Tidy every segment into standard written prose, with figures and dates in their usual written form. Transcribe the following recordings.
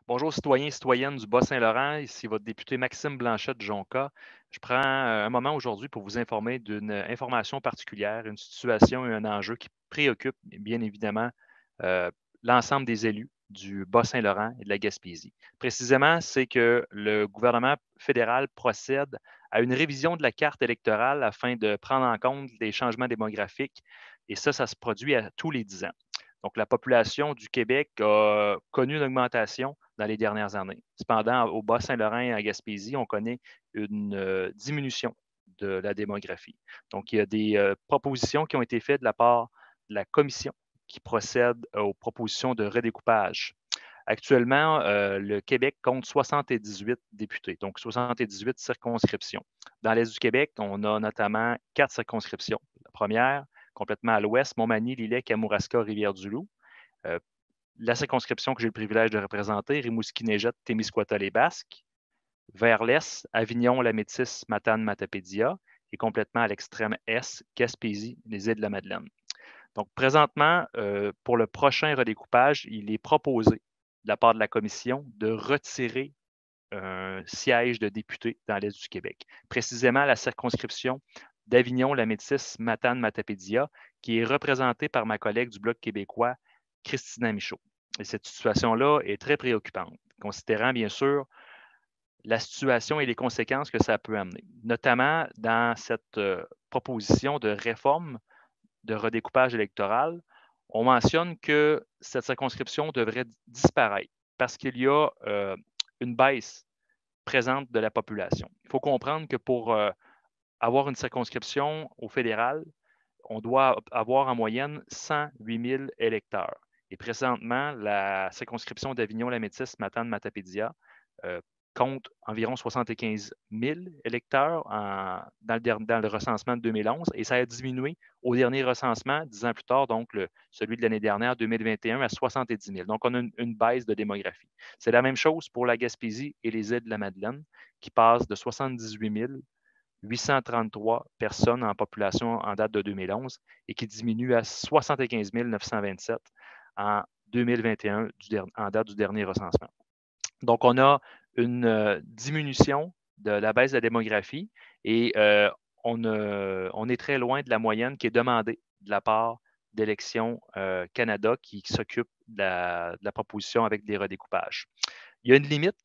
Bonjour citoyens et citoyennes du Bas-Saint-Laurent, ici votre député Maxime Blanchette de Jonca. Je prends un moment aujourd'hui pour vous informer d'une information particulière, une situation et un enjeu qui préoccupe bien évidemment euh, l'ensemble des élus du Bas-Saint-Laurent et de la Gaspésie. Précisément, c'est que le gouvernement fédéral procède à une révision de la carte électorale afin de prendre en compte les changements démographiques et ça se produit à tous les 10 ans. Donc, la population du Québec a connu une augmentation dans les dernières années. Cependant, au Bas-Saint-Laurent et à Gaspésie, on connaît une diminution de la démographie. Donc, il y a des propositions qui ont été faites de la part de la commission qui procède aux propositions de redécoupage. Actuellement, le Québec compte 78 députés, donc 78 circonscriptions. Dans l'Est du Québec, on a notamment 4 circonscriptions. La première, complètement à l'ouest, Montmagny, Lillec, Kamouraska, Rivière-du-Loup. Euh, la circonscription que j'ai le privilège de représenter, Rimouski-Neigette, Témiscouata-les-Basques. Vers l'est, Avignon, la Métis, Matane, Matapédia. Et complètement à l'extrême est, Gaspésie, les îles de la Madeleine. Donc, présentement, pour le prochain redécoupage, il est proposé de la part de la commission de retirer un siège de député dans l'Est du Québec. Précisément la circonscription d'Avignon, la Métis, Matane, Matapédia, qui est représentée par ma collègue du Bloc québécois, Christina Michaud. Et cette situation-là est très préoccupante, considérant bien sûr la situation et les conséquences que ça peut amener, notamment dans cette proposition de réforme de redécoupage électoral. On mentionne que cette circonscription devrait disparaître parce qu'il y a une baisse présente de la population. Il faut comprendre que pour avoir une circonscription au fédéral, on doit avoir en moyenne 108 000 électeurs. Et présentement, la circonscription d'Avignon-la-Métis, Matane-Matapédia, compte environ 75 000 électeurs dans le recensement de 2011 et ça a diminué au dernier recensement, 10 ans plus tard, donc celui de l'année dernière, 2021, à 70 000. Donc, on a une baisse de démographie. C'est la même chose pour la Gaspésie et les îles de la Madeleine qui passent de 78 833 personnes en population en date de 2011 et qui diminue à 75 927 en 2021 en date du dernier recensement. Donc, on a une diminution de la baisse de la démographie et on est très loin de la moyenne qui est demandée de la part d'Élections Canada qui s'occupe de la proposition avec des redécoupages. Il y a une limite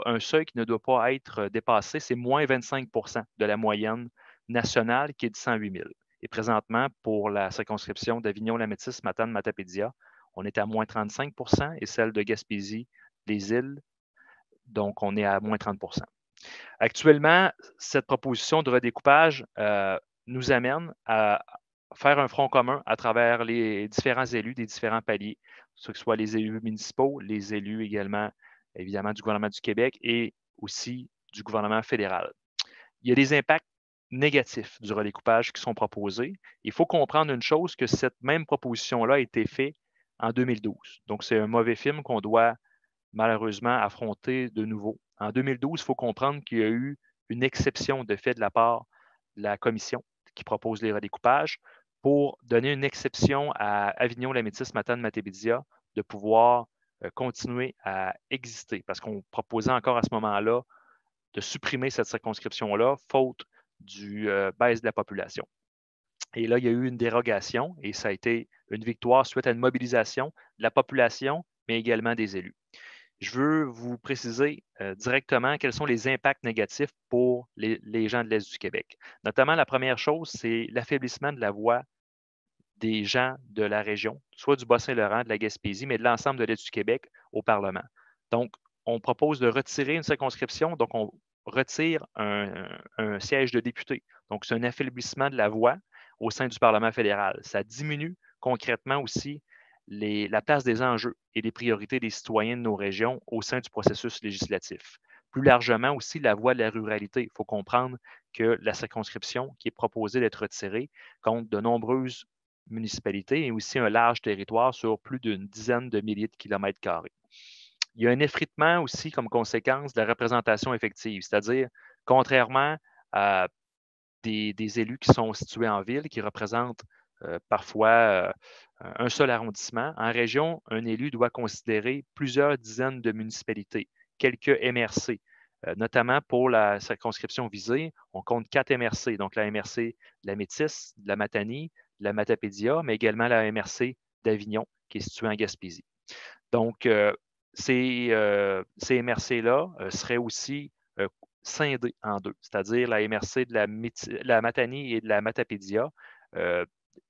un seuil qui ne doit pas être dépassé, c'est moins 25 de la moyenne nationale qui est de 108 000. Et présentement, pour la circonscription d'Avignon-la-Métis, Matane, Matapédia, on est à moins 35 et celle de Gaspésie, les îles, donc on est à moins 30 Actuellement, cette proposition de redécoupage nous amène à faire un front commun à travers les différents élus des différents paliers, que ce soit les élus municipaux, les élus également, évidemment, du gouvernement du Québec et aussi du gouvernement fédéral. Il y a des impacts négatifs du redécoupage qui sont proposés. Il faut comprendre une chose, que cette même proposition-là a été faite en 2012. Donc, c'est un mauvais film qu'on doit malheureusement affronter de nouveau. En 2012, il faut comprendre qu'il y a eu une exception de fait de la part de la commission qui propose les redécoupages pour donner une exception à Avignon, la Métis, Matane, Matapédia de pouvoir continuer à exister parce qu'on proposait encore à ce moment-là de supprimer cette circonscription-là, faute du baisse de la population. Et là, il y a eu une dérogation et ça a été une victoire suite à une mobilisation de la population, mais également des élus. Je veux vous préciser directement quels sont les impacts négatifs pour les gens de l'Est du Québec. Notamment, la première chose, c'est l'affaiblissement de la voix des gens de la région, soit du Bas-Saint-Laurent, de la Gaspésie, mais de l'ensemble de l'Est du Québec au Parlement. Donc, on propose de retirer une circonscription, donc on retire un siège de député. Donc, c'est un affaiblissement de la voix au sein du Parlement fédéral. Ça diminue concrètement aussi la place des enjeux et des priorités des citoyens de nos régions au sein du processus législatif. Plus largement aussi, la voix de la ruralité. Il faut comprendre que la circonscription qui est proposée d'être retirée compte de nombreuses municipalités et aussi un large territoire sur plus d'une dizaine de milliers de kilomètres carrés. Il y a un effritement aussi comme conséquence de la représentation effective, c'est-à-dire, contrairement à des élus qui sont situés en ville, qui représentent parfois un seul arrondissement. En région, un élu doit considérer plusieurs dizaines de municipalités, quelques MRC. Notamment pour la circonscription visée, on compte 4 MRC, donc la MRC de la Métis, de la Matanie, de la Matapédia, mais également la MRC d'Avignon, qui est située en Gaspésie. Donc, ces MRC-là seraient aussi scindés en deux, c'est-à-dire la MRC de la Matanie et de la Matapédia.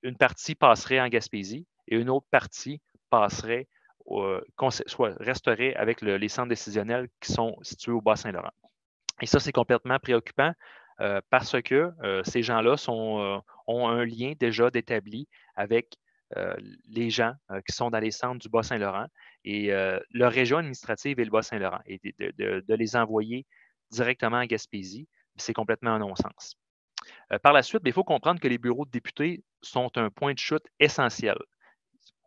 Une partie passerait en Gaspésie et une autre partie passerait, resterait avec les centres décisionnels qui sont situés au Bas-Saint-Laurent. Et ça, c'est complètement préoccupant parce que ces gens-là ont un lien déjà d'établi avec les gens qui sont dans les centres du Bas-Saint-Laurent et leur région administrative est le Bas-Saint-Laurent. Et de les envoyer directement en Gaspésie, c'est complètement un non-sens. Par la suite, il faut comprendre que les bureaux de députés sont un point de chute essentiel.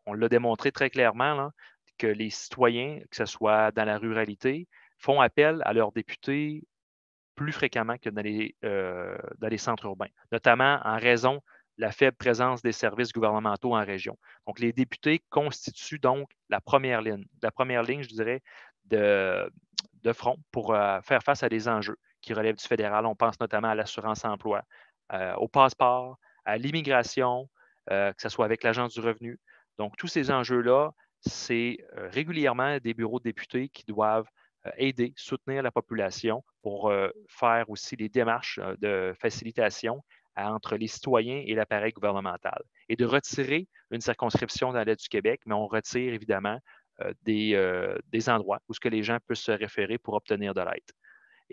On l'a démontré très clairement là, que les citoyens, que ce soit dans la ruralité, font appel à leurs députés plus fréquemment que dans les centres urbains, notamment en raison de la faible présence des services gouvernementaux en région. Donc, les députés constituent donc la première ligne, je dirais, de front pour faire face à des enjeux qui relèvent du fédéral. On pense notamment à l'assurance-emploi, au passeport, à l'immigration, que ce soit avec l'Agence du revenu. Donc, tous ces enjeux-là, c'est régulièrement des bureaux de députés qui doivent aider, soutenir la population pour faire aussi des démarches de facilitation entre les citoyens et l'appareil gouvernemental. Et de retirer une circonscription dans l'aide du Québec, mais on retire évidemment des endroits où ce que les gens peuvent se référer pour obtenir de l'aide.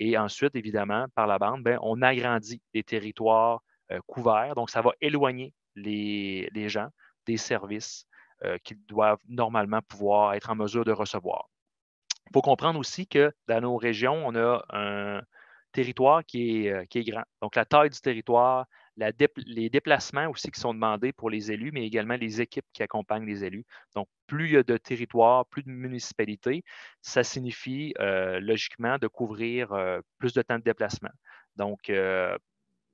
Et ensuite, évidemment, par la bande, on agrandit les territoires couverts. Donc, ça va éloigner les gens des services qu'ils doivent normalement pouvoir être en mesure de recevoir. Il faut comprendre aussi que dans nos régions, on a un territoire qui est grand. Donc, la taille du territoire, les déplacements aussi qui sont demandés pour les élus, mais également les équipes qui accompagnent les élus. Donc, plus il y a de territoires, plus de municipalités, ça signifie logiquement de couvrir plus de temps de déplacement. Donc,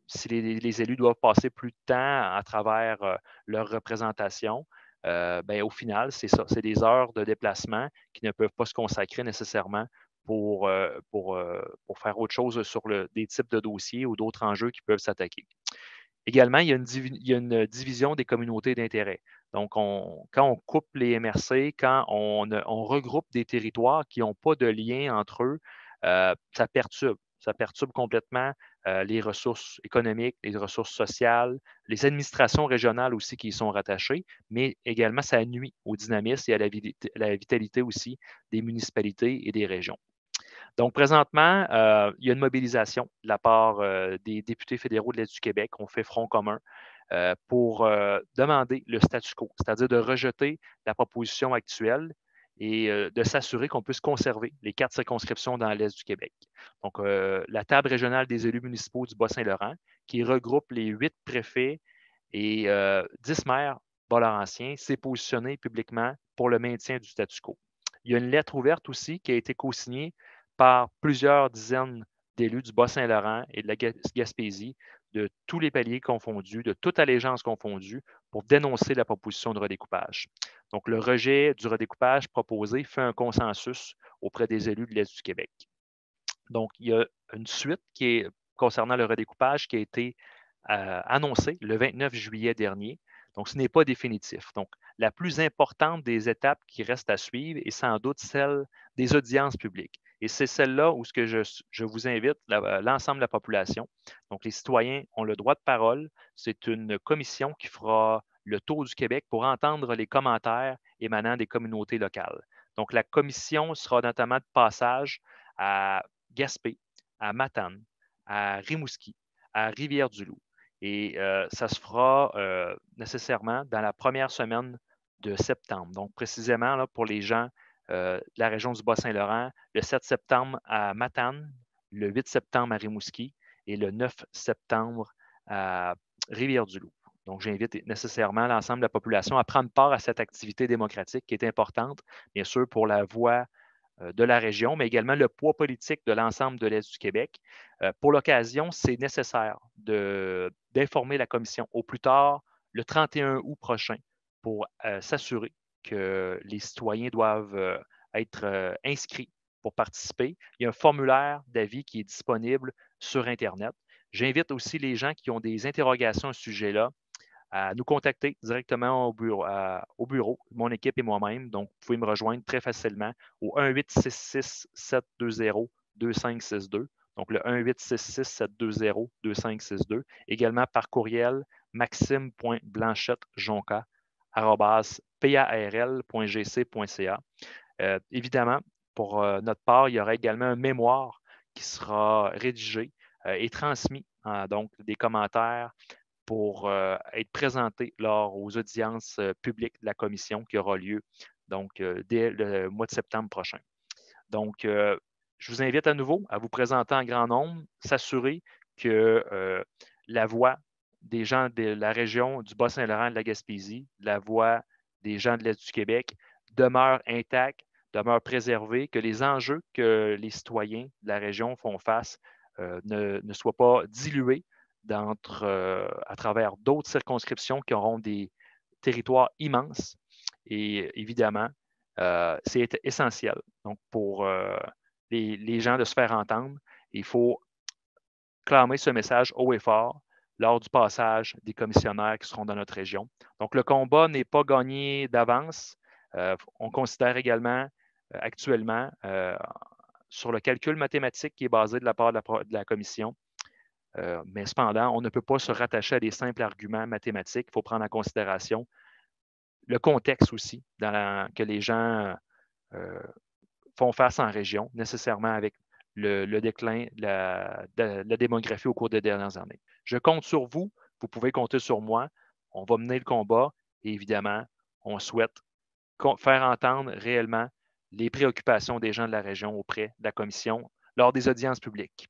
si les élus doivent passer plus de temps à travers leur représentation, au final, c'est ça, c'est des heures de déplacement qui ne peuvent pas se consacrer nécessairement pour faire autre chose sur des types de dossiers ou d'autres enjeux qui peuvent s'attaquer. Également, il y a une division des communautés d'intérêt. Donc, quand on coupe les MRC, quand on regroupe des territoires qui n'ont pas de lien entre eux, ça perturbe. Ça perturbe complètement les ressources économiques, les ressources sociales, les administrations régionales aussi qui y sont rattachées, mais également ça nuit au dynamisme et à la vitalité aussi des municipalités et des régions. Donc, présentement, il y a une mobilisation de la part des députés fédéraux de l'Est du Québec. On fait front commun pour demander le statu quo, c'est-à-dire de rejeter la proposition actuelle et de s'assurer qu'on puisse conserver les 4 circonscriptions dans l'Est du Québec. Donc, la table régionale des élus municipaux du Bas-Saint-Laurent, qui regroupe les 8 préfets et 10 maires bas-laurentiens, s'est positionnée publiquement pour le maintien du statu quo. Il y a une lettre ouverte aussi qui a été co-signée par plusieurs dizaines d'élus du Bas-Saint-Laurent et de la Gaspésie, de tous les paliers confondus, de toute allégeance confondue, pour dénoncer la proposition de redécoupage. Donc, le rejet du redécoupage proposé fait un consensus auprès des élus de l'Est du Québec. Donc, il y a une suite qui est concernant le redécoupage qui a été annoncée le 29 juillet dernier. Donc, ce n'est pas définitif. Donc, la plus importante des étapes qui restent à suivre est sans doute celle des audiences publiques. Et c'est celle-là où je vous invite, l'ensemble de la population. Donc, les citoyens ont le droit de parole. C'est une commission qui fera le tour du Québec pour entendre les commentaires émanant des communautés locales. Donc, la commission sera notamment de passage à Gaspé, à Matane, à Rimouski, à Rivière-du-Loup. Et ça se fera nécessairement dans la première semaine de septembre. Donc, précisément là, pour les gens de la région du Bas-Saint-Laurent, le 7 septembre à Matane, le 8 septembre à Rimouski et le 9 septembre à Rivière-du-Loup. Donc, j'invite nécessairement l'ensemble de la population à prendre part à cette activité démocratique qui est importante, bien sûr, pour la voix de la région, mais également le poids politique de l'ensemble de l'Est du Québec. Pour l'occasion, c'est nécessaire d'informer la commission au plus tard le 31 août prochain pour s'assurer que les citoyens doivent être inscrits pour participer. Il y a un formulaire d'avis qui est disponible sur Internet. J'invite aussi les gens qui ont des interrogations à ce sujet-là à nous contacter directement au bureau, mon équipe et moi-même. Donc, vous pouvez me rejoindre très facilement au 1-866-720-2562. Donc, le 1-866-720-2562. Également par courriel, maxime.blanchette.jonca@parl.gc.ca. Évidemment, pour notre part, il y aura également un mémoire qui sera rédigé et transmis, donc des commentaires pour être présenté lors aux audiences publiques de la commission qui aura lieu donc dès le mois de septembre prochain. Donc, je vous invite à nouveau à vous présenter en grand nombre, s'assurer que la voix des gens de la région du Bas-Saint-Laurent et de la Gaspésie, la voix des gens de l'Est du Québec demeure intacte, demeure préservée, que les enjeux que les citoyens de la région font face ne soient pas dilués à travers d'autres circonscriptions qui auront des territoires immenses. Et évidemment, c'est essentiel. Donc, pour les gens de se faire entendre, il faut clamer ce message haut et fort lors du passage des commissionnaires qui seront dans notre région. Donc, le combat n'est pas gagné d'avance. On considère également actuellement sur le calcul mathématique qui est basé de la part de la commission. Mais cependant, on ne peut pas se rattacher à des simples arguments mathématiques. Il faut prendre en considération le contexte aussi que les gens font face en région, nécessairement avec le déclin de la démographie au cours des dernières années. Je compte sur vous, vous pouvez compter sur moi. On va mener le combat et évidemment, on souhaite faire entendre réellement les préoccupations des gens de la région auprès de la commission lors des audiences publiques.